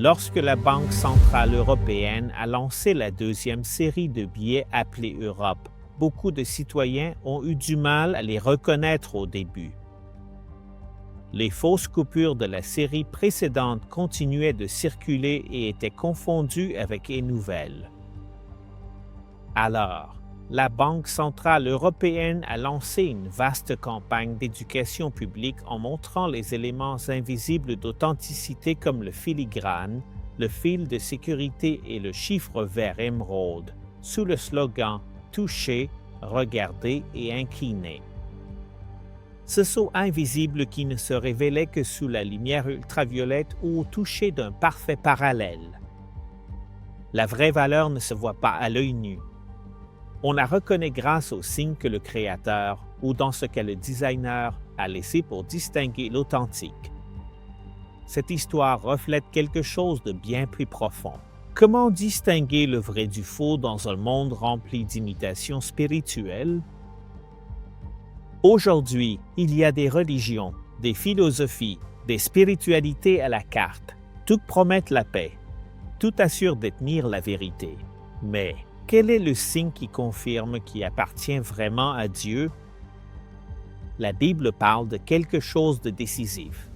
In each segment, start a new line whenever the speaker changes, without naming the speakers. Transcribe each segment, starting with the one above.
Lorsque la Banque centrale européenne a lancé la deuxième série de billets appelés Europe, beaucoup de citoyens ont eu du mal à les reconnaître au début. Les fausses coupures de la série précédente continuaient de circuler et étaient confondues avec les nouvelles. Alors, la Banque centrale européenne a lancé une vaste campagne d'éducation publique en montrant les éléments invisibles d'authenticité comme le filigrane, le fil de sécurité et le chiffre vert émeraude, sous le slogan « Touchez, regardez et inclinez ». Ce sceau invisible qui ne se révélait que sous la lumière ultraviolette ou au toucher d'un parfait parallèle. La vraie valeur ne se voit pas à l'œil nu. On la reconnaît grâce aux signes que le créateur, ou dans ce cas le designer, a laissé pour distinguer l'authentique. Cette histoire reflète quelque chose de bien plus profond. Comment distinguer le vrai du faux dans un monde rempli d'imitations spirituelles? Aujourd'hui, il y a des religions, des philosophies, des spiritualités à la carte. Toutes promettent la paix. Toutes assurent détenir la vérité. Mais quel est le signe qui confirme qu'il appartient vraiment à Dieu? La Bible parle de quelque chose de décisif.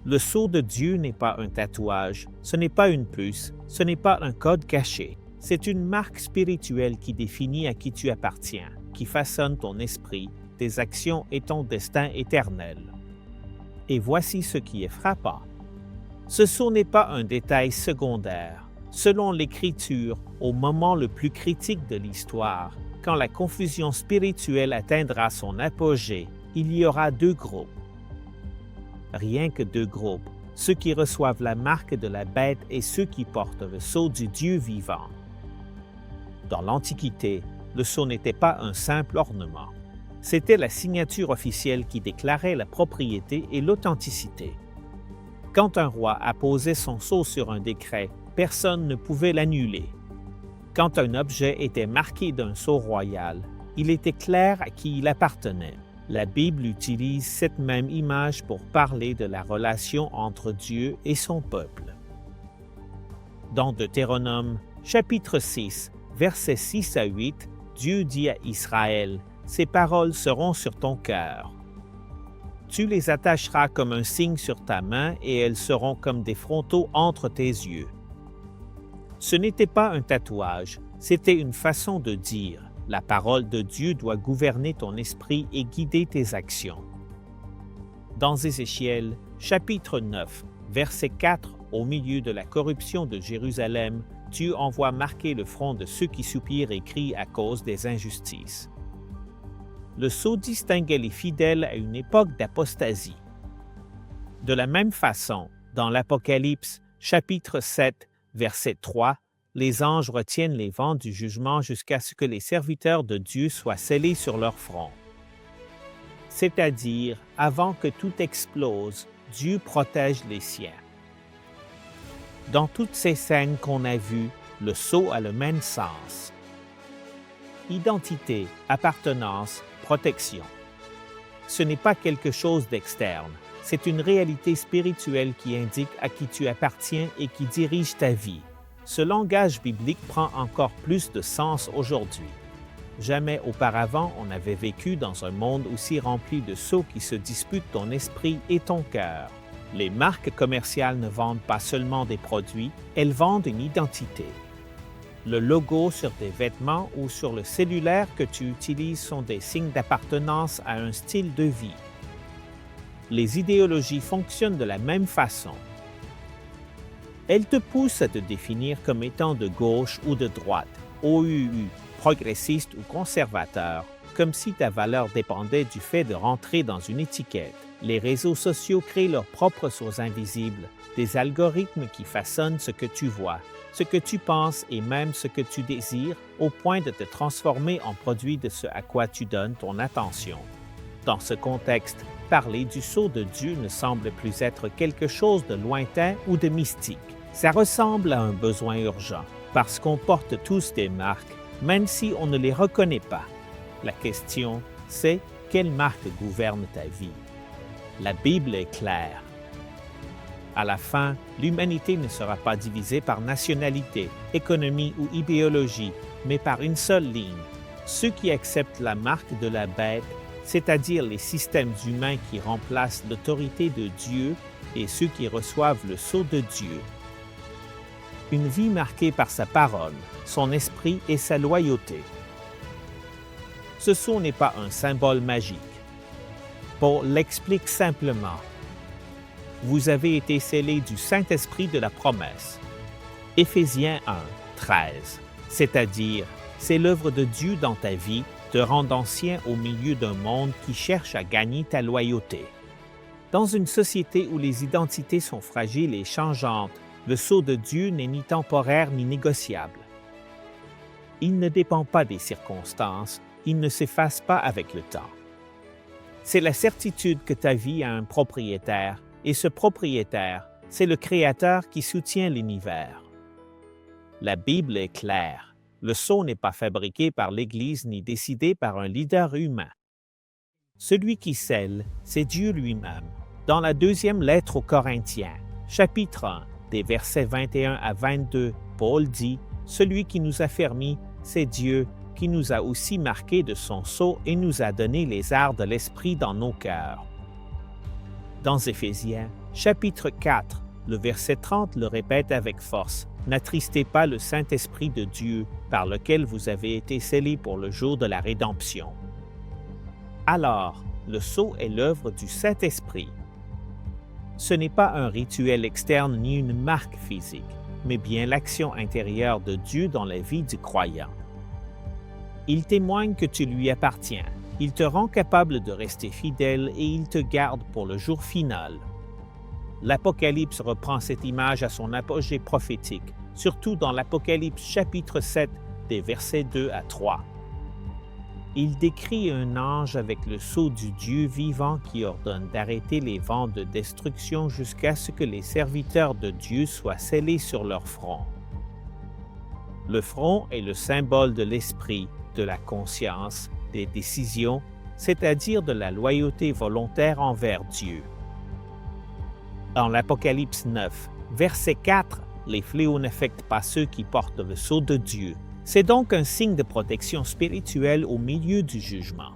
Le sceau de Dieu n'est pas un tatouage, ce n'est pas une puce, ce n'est pas un code caché. C'est une marque spirituelle qui définit à qui tu appartiens, qui façonne ton esprit, tes actions et ton destin éternel. Et voici ce qui est frappant. Ce sceau n'est pas un détail secondaire. Selon l'Écriture, au moment le plus critique de l'histoire, quand la confusion spirituelle atteindra son apogée, il y aura deux groupes. Rien que deux groupes, ceux qui reçoivent la marque de la bête et ceux qui portent le sceau du Dieu vivant. Dans l'Antiquité, le sceau n'était pas un simple ornement. C'était la signature officielle qui déclarait la propriété et l'authenticité. Quand un roi apposait son sceau sur un décret, personne ne pouvait l'annuler. Quand un objet était marqué d'un sceau royal, il était clair à qui il appartenait. La Bible utilise cette même image pour parler de la relation entre Dieu et son peuple. Dans Deutéronome, chapitre 6, versets 6 à 8, Dieu dit à Israël: « Ces paroles seront sur ton cœur. Tu les attacheras comme un signe sur ta main et elles seront comme des frontaux entre tes yeux. » Ce n'était pas un tatouage, c'était une façon de dire. La parole de Dieu doit gouverner ton esprit et guider tes actions. Dans Ézéchiel, chapitre 9, verset 4, au milieu de la corruption de Jérusalem, Dieu envoie marquer le front de ceux qui soupirent et crient à cause des injustices. Le sceau distinguait les fidèles à une époque d'apostasie. De la même façon, dans l'Apocalypse, chapitre 7, verset 3, les anges retiennent les vents du jugement jusqu'à ce que les serviteurs de Dieu soient scellés sur leur front. C'est-à-dire, avant que tout explose, Dieu protège les siens. Dans toutes ces scènes qu'on a vues, le sceau a le même sens. Identité, appartenance, protection. Ce n'est pas quelque chose d'externe, c'est une réalité spirituelle qui indique à qui tu appartiens et qui dirige ta vie. Ce langage biblique prend encore plus de sens aujourd'hui. Jamais auparavant on n'avait vécu dans un monde aussi rempli de sceaux qui se disputent ton esprit et ton cœur. Les marques commerciales ne vendent pas seulement des produits, elles vendent une identité. Le logo sur tes vêtements ou sur le cellulaire que tu utilises sont des signes d'appartenance à un style de vie. Les idéologies fonctionnent de la même façon. Elles te poussent à te définir comme étant de gauche ou de droite, OUU, progressiste ou conservateur, comme si ta valeur dépendait du fait de rentrer dans une étiquette. Les réseaux sociaux créent leurs propres sources invisibles, des algorithmes qui façonnent ce que tu vois, ce que tu penses et même ce que tu désires, au point de te transformer en produit de ce à quoi tu donnes ton attention. Dans ce contexte, parler du sceau de Dieu ne semble plus être quelque chose de lointain ou de mystique. Ça ressemble à un besoin urgent, parce qu'on porte tous des marques, même si on ne les reconnaît pas. La question, c'est quelle marque gouverne ta vie? La Bible est claire. À la fin, l'humanité ne sera pas divisée par nationalité, économie ou idéologie, mais par une seule ligne. Ceux qui acceptent la marque de la bête, c'est-à-dire les systèmes humains qui remplacent l'autorité de Dieu, et ceux qui reçoivent le sceau de Dieu. Une vie marquée par sa parole, son esprit et sa loyauté. Ce sceau n'est pas un symbole magique. Paul l'explique simplement. Vous avez été scellés du Saint-Esprit de la promesse. Éphésiens 1, 13. C'est-à-dire, c'est l'œuvre de Dieu dans ta vie, te rendre ancien au milieu d'un monde qui cherche à gagner ta loyauté. Dans une société où les identités sont fragiles et changeantes, le sceau de Dieu n'est ni temporaire ni négociable. Il ne dépend pas des circonstances, il ne s'efface pas avec le temps. C'est la certitude que ta vie a un propriétaire, et ce propriétaire, c'est le Créateur qui soutient l'univers. La Bible est claire. Le sceau n'est pas fabriqué par l'Église ni décidé par un leader humain. Celui qui scelle, c'est Dieu lui-même. Dans la deuxième lettre aux Corinthiens, chapitre 1, des versets 21 à 22, Paul dit « Celui qui nous a fermis, c'est Dieu, qui nous a aussi marqués de son sceau et nous a donné les arts de l'Esprit dans nos cœurs. » Dans Éphésiens, chapitre 4, le verset 30 le répète avec force. « N'attristez pas le Saint-Esprit de Dieu, par lequel vous avez été scellés pour le jour de la rédemption. » Alors, le sceau est l'œuvre du Saint-Esprit. Ce n'est pas un rituel externe ni une marque physique, mais bien l'action intérieure de Dieu dans la vie du croyant. Il témoigne que tu lui appartiens. Il te rend capable de rester fidèle et il te garde pour le jour final. L'Apocalypse reprend cette image à son apogée prophétique, surtout dans l'Apocalypse chapitre 7, des versets 2 à 3. Il décrit un ange avec le sceau du Dieu vivant qui ordonne d'arrêter les vents de destruction jusqu'à ce que les serviteurs de Dieu soient scellés sur leur front. Le front est le symbole de l'esprit, de la conscience, des décisions, c'est-à-dire de la loyauté volontaire envers Dieu. Dans l'Apocalypse 9, verset 4, les fléaux n'affectent pas ceux qui portent le sceau de Dieu. C'est donc un signe de protection spirituelle au milieu du jugement.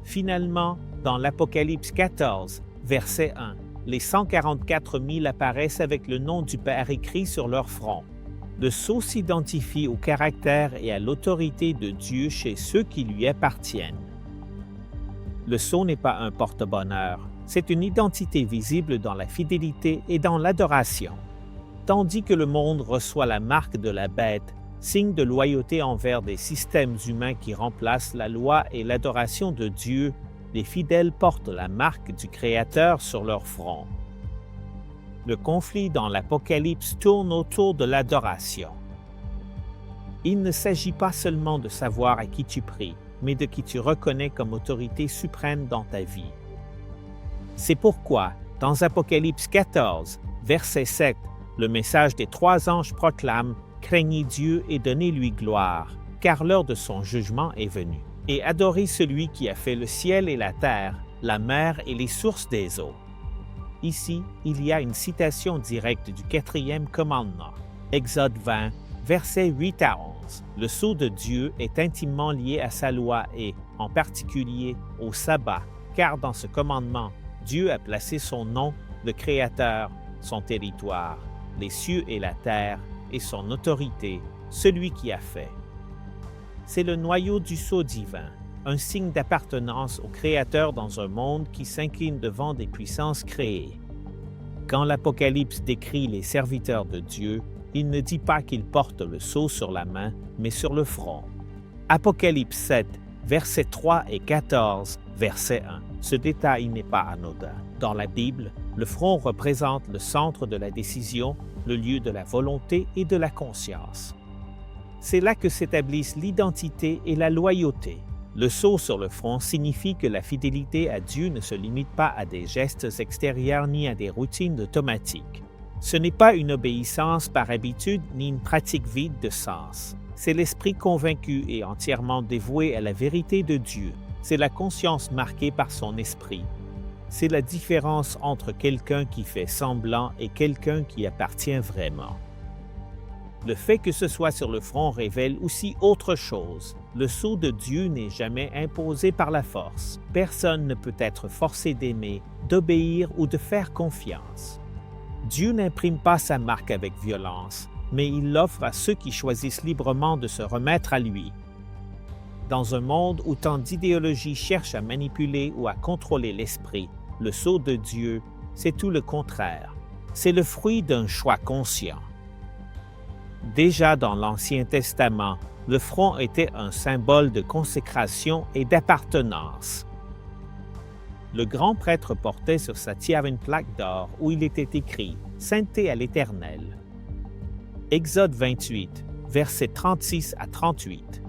Finalement, dans l'Apocalypse 14, verset 1, les 144 000 apparaissent avec le nom du Père écrit sur leur front. Le sceau s'identifie au caractère et à l'autorité de Dieu chez ceux qui lui appartiennent. Le sceau n'est pas un porte-bonheur, c'est une identité visible dans la fidélité et dans l'adoration. Tandis que le monde reçoit la marque de la bête, signe de loyauté envers des systèmes humains qui remplacent la loi et l'adoration de Dieu, les fidèles portent la marque du Créateur sur leur front. Le conflit dans l'Apocalypse tourne autour de l'adoration. Il ne s'agit pas seulement de savoir à qui tu pries, mais de qui tu reconnais comme autorité suprême dans ta vie. C'est pourquoi, dans Apocalypse 14, verset 7, le message des 3 anges proclame « Craignez Dieu et donnez-lui gloire, car l'heure de son jugement est venue. Et adorez celui qui a fait le ciel et la terre, la mer et les sources des eaux. » Ici, il y a une citation directe du 4e commandement, Exode 20, versets 8 à 11. Le sceau de Dieu est intimement lié à sa loi et, en particulier, au sabbat, car dans ce commandement, Dieu a placé son nom, le Créateur, son territoire, les cieux et la terre, et son autorité, celui qui a fait. C'est le noyau du sceau divin, un signe d'appartenance au Créateur dans un monde qui s'incline devant des puissances créées. Quand l'Apocalypse décrit les serviteurs de Dieu, il ne dit pas qu'ils portent le sceau sur la main, mais sur le front. Apocalypse 7, versets 3 et 14, verset 1. Ce détail n'est pas anodin. Dans la Bible, le front représente le centre de la décision, le lieu de la volonté et de la conscience. C'est là que s'établissent l'identité et la loyauté. Le sceau sur le front signifie que la fidélité à Dieu ne se limite pas à des gestes extérieurs ni à des routines automatiques. Ce n'est pas une obéissance par habitude ni une pratique vide de sens. C'est l'esprit convaincu et entièrement dévoué à la vérité de Dieu. C'est la conscience marquée par son esprit. C'est la différence entre quelqu'un qui fait semblant et quelqu'un qui appartient vraiment. Le fait que ce soit sur le front révèle aussi autre chose. Le sceau de Dieu n'est jamais imposé par la force. Personne ne peut être forcé d'aimer, d'obéir ou de faire confiance. Dieu n'imprime pas sa marque avec violence, mais il l'offre à ceux qui choisissent librement de se remettre à lui. Dans un monde où tant d'idéologies cherchent à manipuler ou à contrôler l'esprit, le sceau de Dieu, c'est tout le contraire. C'est le fruit d'un choix conscient. Déjà dans l'Ancien Testament, le front était un symbole de consécration et d'appartenance. Le grand prêtre portait sur sa tiare une plaque d'or où il était écrit « Sainteté à l'Éternel ». Exode 28, versets 36 à 38.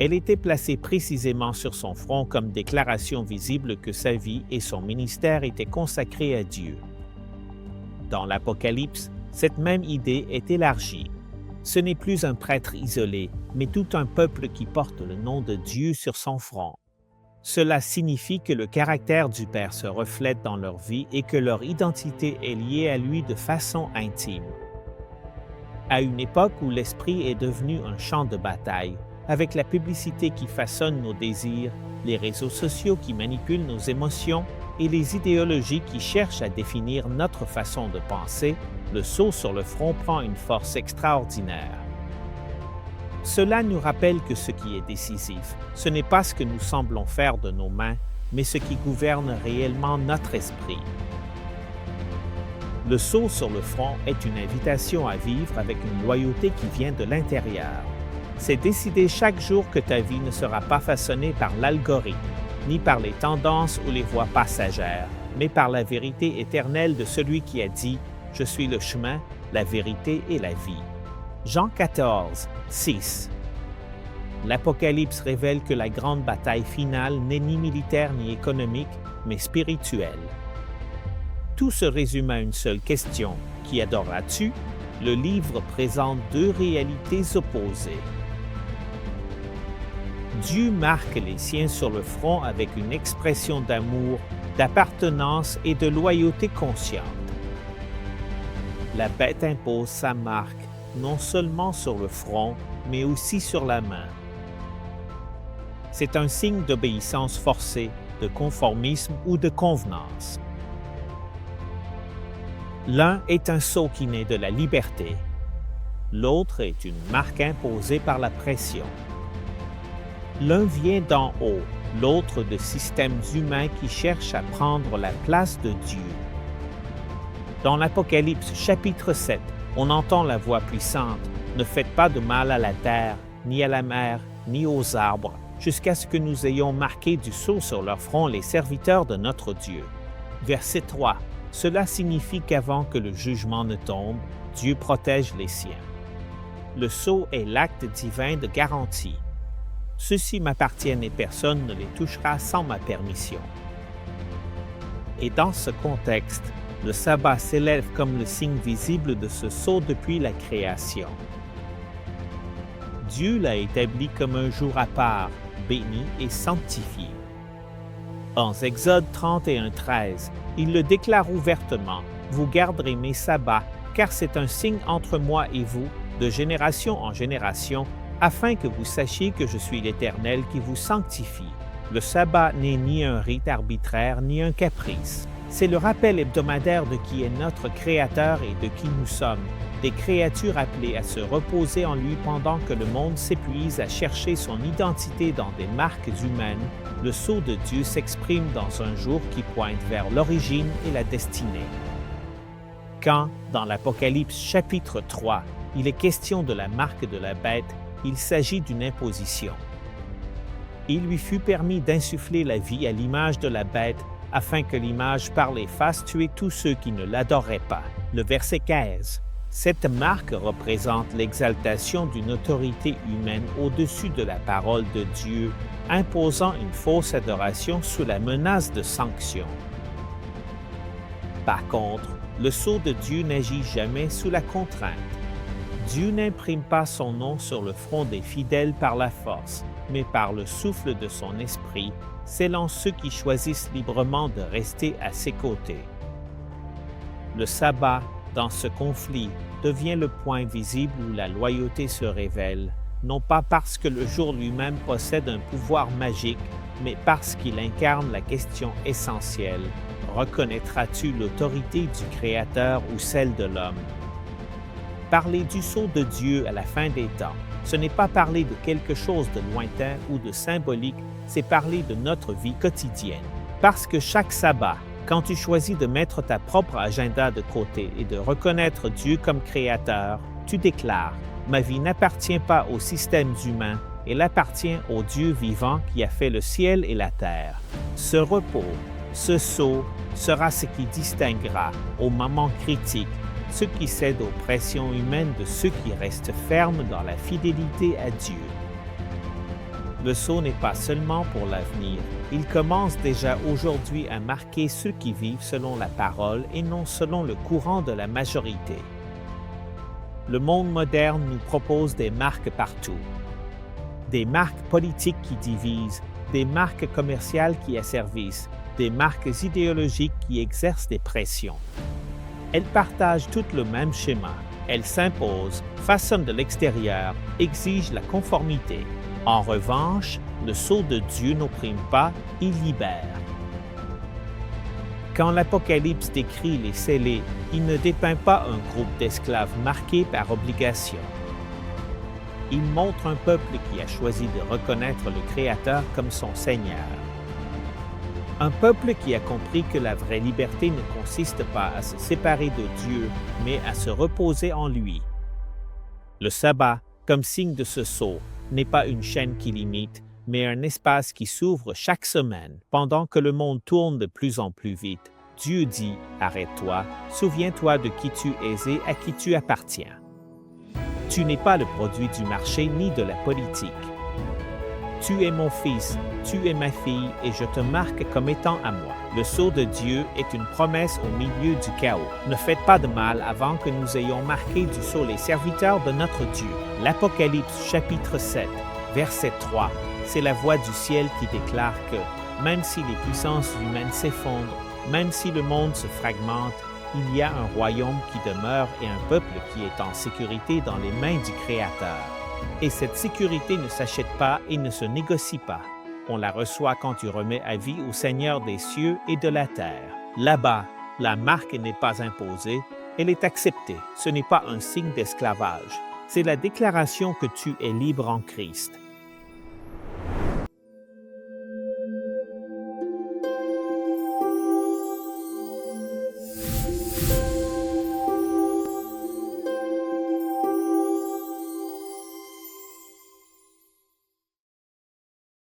Elle était placée précisément sur son front comme déclaration visible que sa vie et son ministère étaient consacrés à Dieu. Dans l'Apocalypse, cette même idée est élargie. Ce n'est plus un prêtre isolé, mais tout un peuple qui porte le nom de Dieu sur son front. Cela signifie que le caractère du Père se reflète dans leur vie et que leur identité est liée à lui de façon intime. À une époque où l'esprit est devenu un champ de bataille, avec la publicité qui façonne nos désirs, les réseaux sociaux qui manipulent nos émotions et les idéologies qui cherchent à définir notre façon de penser, le sceau sur le front prend une force extraordinaire. Cela nous rappelle que ce qui est décisif, ce n'est pas ce que nous semblons faire de nos mains, mais ce qui gouverne réellement notre esprit. Le sceau sur le front est une invitation à vivre avec une loyauté qui vient de l'intérieur. C'est décider chaque jour que ta vie ne sera pas façonnée par l'algorithme, ni par les tendances ou les voies passagères, mais par la vérité éternelle de celui qui a dit « Je suis le chemin, la vérité et la vie ». Jean 14, 6. L'Apocalypse révèle que la grande bataille finale n'est ni militaire ni économique, mais spirituelle. Tout se résume à une seule question. Qui adoreras-tu? Le livre présente deux réalités opposées. Dieu marque les siens sur le front avec une expression d'amour, d'appartenance et de loyauté consciente. La bête impose sa marque non seulement sur le front, mais aussi sur la main. C'est un signe d'obéissance forcée, de conformisme ou de convenance. L'un est un sceau qui naît de la liberté. L'autre est une marque imposée par la pression. L'un vient d'en haut, l'autre de systèmes humains qui cherchent à prendre la place de Dieu. Dans l'Apocalypse chapitre 7, on entend la voix puissante « Ne faites pas de mal à la terre, ni à la mer, ni aux arbres, jusqu'à ce que nous ayons marqué du sceau sur leur front les serviteurs de notre Dieu. » Verset 3. Cela signifie qu'avant que le jugement ne tombe, Dieu protège les siens. Le sceau est l'acte divin de garantie. Ceux-ci m'appartiennent et personne ne les touchera sans ma permission. Et dans ce contexte, le sabbat s'élève comme le signe visible de ce sceau depuis la création. Dieu l'a établi comme un jour à part, béni et sanctifié. En Exode 31:13, il le déclare ouvertement, « Vous garderez mes sabbats, car c'est un signe entre moi et vous, de génération en génération, afin que vous sachiez que je suis l'Éternel qui vous sanctifie. » Le sabbat n'est ni un rite arbitraire, ni un caprice. C'est le rappel hebdomadaire de qui est notre Créateur et de qui nous sommes, des créatures appelées à se reposer en lui pendant que le monde s'épuise à chercher son identité dans des marques humaines. Le sceau de Dieu s'exprime dans un jour qui pointe vers l'origine et la destinée. Quand, dans l'Apocalypse chapitre 3, il est question de la marque de la bête, il s'agit d'une imposition. Il lui fut permis d'insuffler la vie à l'image de la bête, afin que l'image par les fasse tuer tous ceux qui ne l'adoraient pas. Le verset 15. Cette marque représente l'exaltation d'une autorité humaine au-dessus de la parole de Dieu, imposant une fausse adoration sous la menace de sanctions. Par contre, le sceau de Dieu n'agit jamais sous la contrainte. Dieu n'imprime pas son nom sur le front des fidèles par la force, mais par le souffle de son esprit, selon ceux qui choisissent librement de rester à ses côtés. Le sabbat, dans ce conflit, devient le point visible où la loyauté se révèle, non pas parce que le jour lui-même possède un pouvoir magique, mais parce qu'il incarne la question essentielle: reconnaîtras-tu l'autorité du Créateur ou celle de l'homme? Parler du sceau de Dieu à la fin des temps, ce n'est pas parler de quelque chose de lointain ou de symbolique, c'est parler de notre vie quotidienne. Parce que chaque sabbat, quand tu choisis de mettre ta propre agenda de côté et de reconnaître Dieu comme Créateur, tu déclares: ma vie n'appartient pas aux systèmes humains, elle appartient au Dieu vivant qui a fait le ciel et la terre. Ce repos, ce sceau, sera ce qui distinguera, au moment critique, ceux qui cèdent aux pressions humaines de ceux qui restent fermes dans la fidélité à Dieu. Le sceau n'est pas seulement pour l'avenir, il commence déjà aujourd'hui à marquer ceux qui vivent selon la parole et non selon le courant de la majorité. Le monde moderne nous propose des marques partout. Des marques politiques qui divisent, des marques commerciales qui asservissent, des marques idéologiques qui exercent des pressions. Elles partagent toutes le même schéma. Elles s'imposent, façonnent de l'extérieur, exigent la conformité. En revanche, le sceau de Dieu n'opprime pas, il libère. Quand l'Apocalypse décrit les scellés, il ne dépeint pas un groupe d'esclaves marqués par obligation. Il montre un peuple qui a choisi de reconnaître le Créateur comme son Seigneur. Un peuple qui a compris que la vraie liberté ne consiste pas à se séparer de Dieu, mais à se reposer en lui. Le sabbat, comme signe de ce sceau, n'est pas une chaîne qui limite, mais un espace qui s'ouvre chaque semaine. Pendant que le monde tourne de plus en plus vite, Dieu dit: arrête-toi, souviens-toi de qui tu es et à qui tu appartiens. Tu n'es pas le produit du marché ni de la politique. Tu es mon fils, tu es ma fille, et je te marque comme étant à moi. Le sceau de Dieu est une promesse au milieu du chaos. Ne faites pas de mal avant que nous ayons marqué du sceau les serviteurs de notre Dieu. L'Apocalypse chapitre 7, verset 3, c'est la voix du ciel qui déclare que, même si les puissances humaines s'effondrent, même si le monde se fragmente, il y a un royaume qui demeure et un peuple qui est en sécurité dans les mains du Créateur. Et cette sécurité ne s'achète pas et ne se négocie pas. On la reçoit quand tu remets avis au Seigneur des cieux et de la terre. Là-bas, la marque n'est pas imposée, elle est acceptée. Ce n'est pas un signe d'esclavage. C'est la déclaration que tu es libre en Christ.